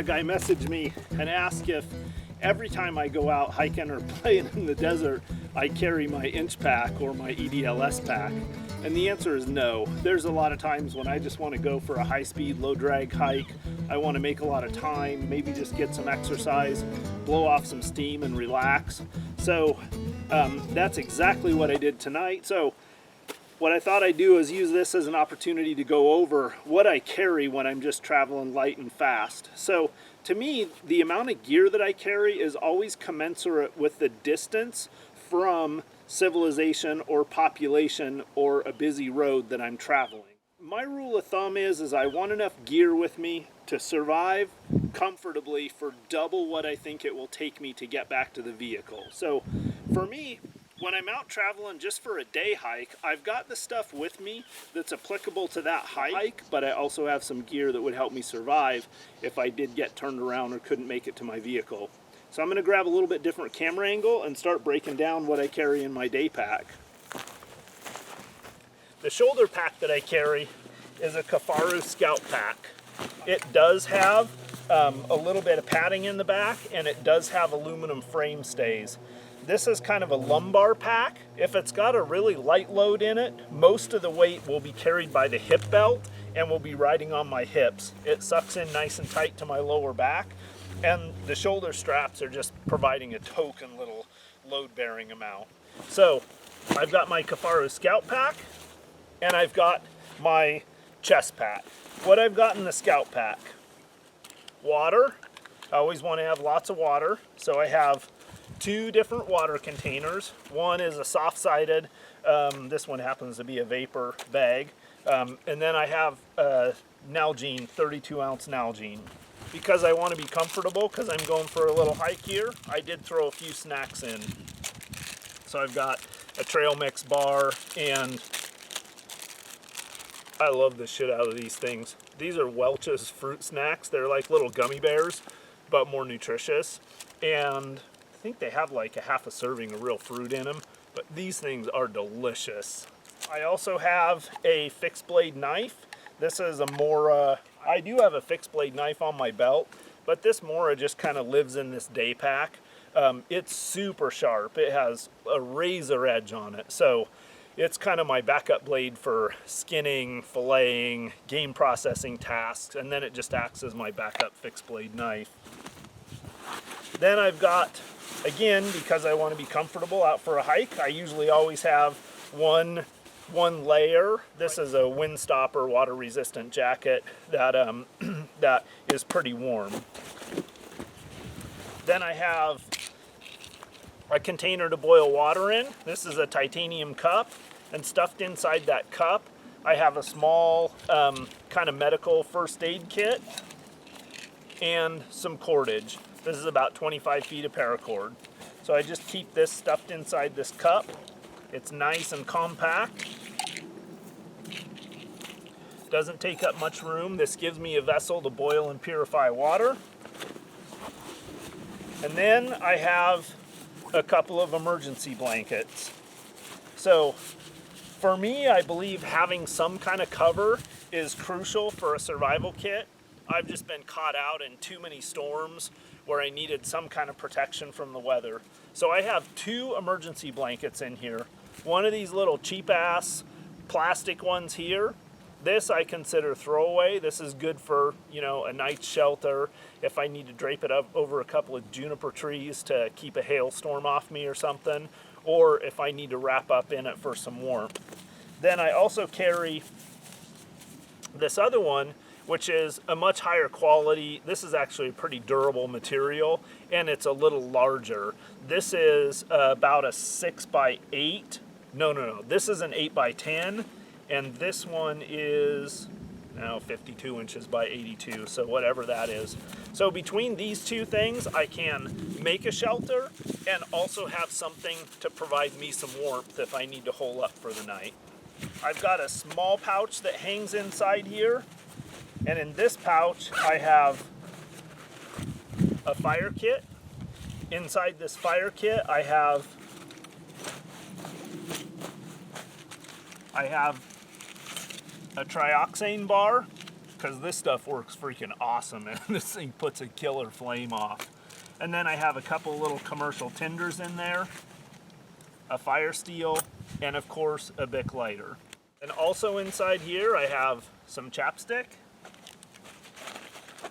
guy messaged me and asked if every time I go out hiking or playing in the desert, I carry my inch pack or my EDLS pack. And the answer is no. There's a lot of times when I just want to go for a high-speed, low-drag hike. I want to make a lot of time, maybe just get some exercise, blow off some steam and relax. So that's exactly what I did tonight. So what I thought I'd do is use this as an opportunity to go over what I carry when I'm just traveling light and fast. So to me, the amount of gear that I carry is always commensurate with the distance from civilization or population or a busy road that I'm traveling. My rule of thumb is I want enough gear with me to survive comfortably for double what I think it will take me to get back to the vehicle. So for me, when I'm out traveling just for a day hike, I've got the stuff with me that's applicable to that hike, but I also have some gear that would help me survive if I did get turned around or couldn't make it to my vehicle. So I'm going to grab a little bit different camera angle and start breaking down what I carry in my day pack. The shoulder pack that I carry is a Kifaru Scout Pack. It does have a little bit of padding in the back, and it does have aluminum frame stays. This is kind of a lumbar pack. If it's got a really light load in it, most of the weight will be carried by the hip belt and will be riding on my hips. It sucks in nice and tight to my lower back, and the shoulder straps are just providing a token little load-bearing amount. So I've got my Kifaru Scout Pack, and I've got my chest pack. What I've got in the Scout Pack: water. I always want to have lots of water, so I have 2 different water containers. One is a soft-sided, this one happens to be a vapor bag, and then I have Nalgene, 32-ounce Nalgene. Because I want to be comfortable, because I'm going for a little hike here, I did throw a few snacks in. So I've got a trail mix bar, and I love the shit out of these things. These are Welch's fruit snacks. They're like little gummy bears, but more nutritious. And I think they have like a half a serving of real fruit in them, but these things are delicious. I also have a fixed blade knife. This is a Mora. I do have a fixed blade knife on my belt, but this Mora just kind of lives in this Daypack. It's super sharp. It has a razor edge on it, so it's kind of my backup blade for skinning, filleting, game processing tasks, and then it just acts as my backup fixed blade knife. Then I've got, again, because I want to be comfortable out for a hike, I usually always have one layer. This is a windstopper water resistant jacket that that is pretty warm. Then I have a container to boil water in. This is a titanium cup, and stuffed inside that cup I have a small kind of medical first aid kit and some cordage. This is about 25 feet of paracord. So I just keep this stuffed inside this cup. It's nice and compact. Doesn't take up much room. This gives me a vessel to boil and purify water. And then I have a couple of emergency blankets. So for me, I believe having some kind of cover is crucial for a survival kit. I've just been caught out in too many storms where I needed some kind of protection from the weather. So I have 2 emergency blankets in here. One of these little cheap ass plastic ones here. This I consider throwaway. This is good for, you know, a night's shelter if I need to drape it up over a couple of juniper trees to keep a hailstorm off me or something, or if I need to wrap up in it for some warmth. Then I also carry this other one, which is a much higher quality. This is actually a pretty durable material, and it's a little larger. This is about a 6x8. No. This is an 8x10, and this one is now 52 inches by 82, so whatever that is. So between these 2 things, I can make a shelter and also have something to provide me some warmth if I need to hole up for the night. I've got a small pouch that hangs inside here. And in this pouch, I have a fire kit. Inside this fire kit, I have a trioxane bar, because this stuff works freaking awesome, and this thing puts a killer flame off. And then I have a couple little commercial tinders in there, a fire steel, and of course a Bic lighter. And also inside here I have some chapstick.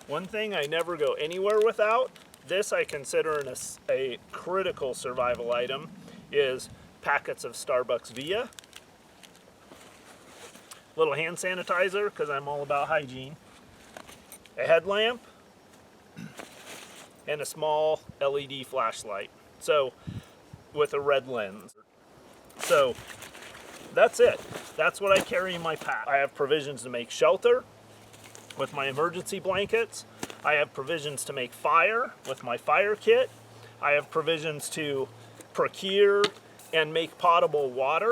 One thing I never go anywhere without, this I consider a critical survival item, is packets of Starbucks Via. Little hand sanitizer, because I'm all about hygiene. A headlamp, and a small LED flashlight. So, with a red lens. So, that's it. That's what I carry in my pack. I have provisions to make shelter with my emergency blankets. I have provisions to make fire with my fire kit. I have provisions to procure and make potable water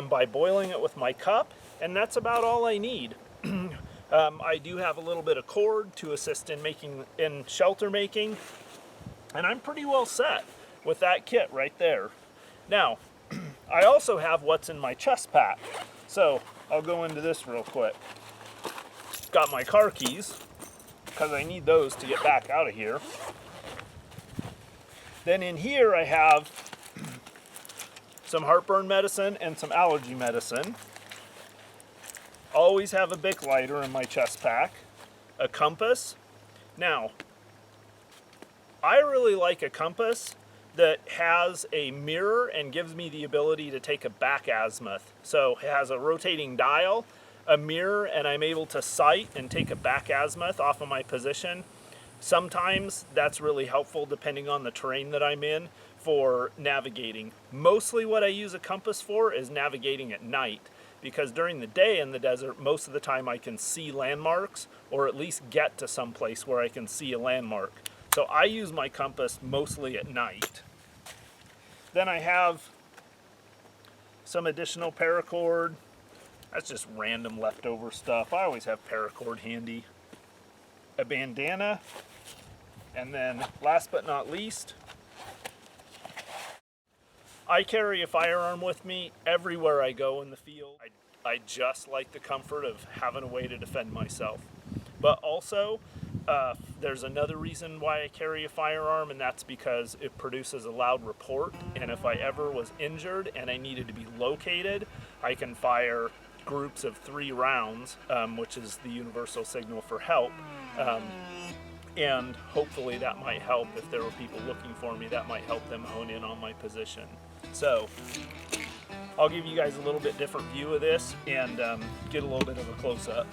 by boiling it with my cup, and that's about all I need. I do have a little bit of cord to assist in shelter making, and I'm pretty well set with that kit right there. Now, I also have what's in my chest pack, so I'll go into this real quick. Got my car keys, because I need those to get back out of here. Then in here I have some heartburn medicine and some allergy medicine. Always have a Bic lighter in my chest pack, a compass. Now, I really like a compass that has a mirror and gives me the ability to take a back azimuth. So it has a rotating dial, a mirror, and I'm able to sight and take a back azimuth off of my position. Sometimes that's really helpful depending on the terrain that I'm in for navigating. Mostly what I use a compass for is navigating at night, because during the day in the desert, most of the time I can see landmarks, or at least get to some place where I can see a landmark. So I use my compass mostly at night. Then I have some additional paracord. That's just random leftover stuff. I always have paracord handy. A bandana. And then last but not least, I carry a firearm with me everywhere I go in the field. I just like the comfort of having a way to defend myself. But also, there's another reason why I carry a firearm, and that's because it produces a loud report. And if I ever was injured and I needed to be located, I can fire groups of 3 rounds, which is the universal signal for help. And hopefully that might help if there were people looking for me. That might help them hone in on my position. So I'll give you guys a little bit different view of this and get a little bit of a close-up.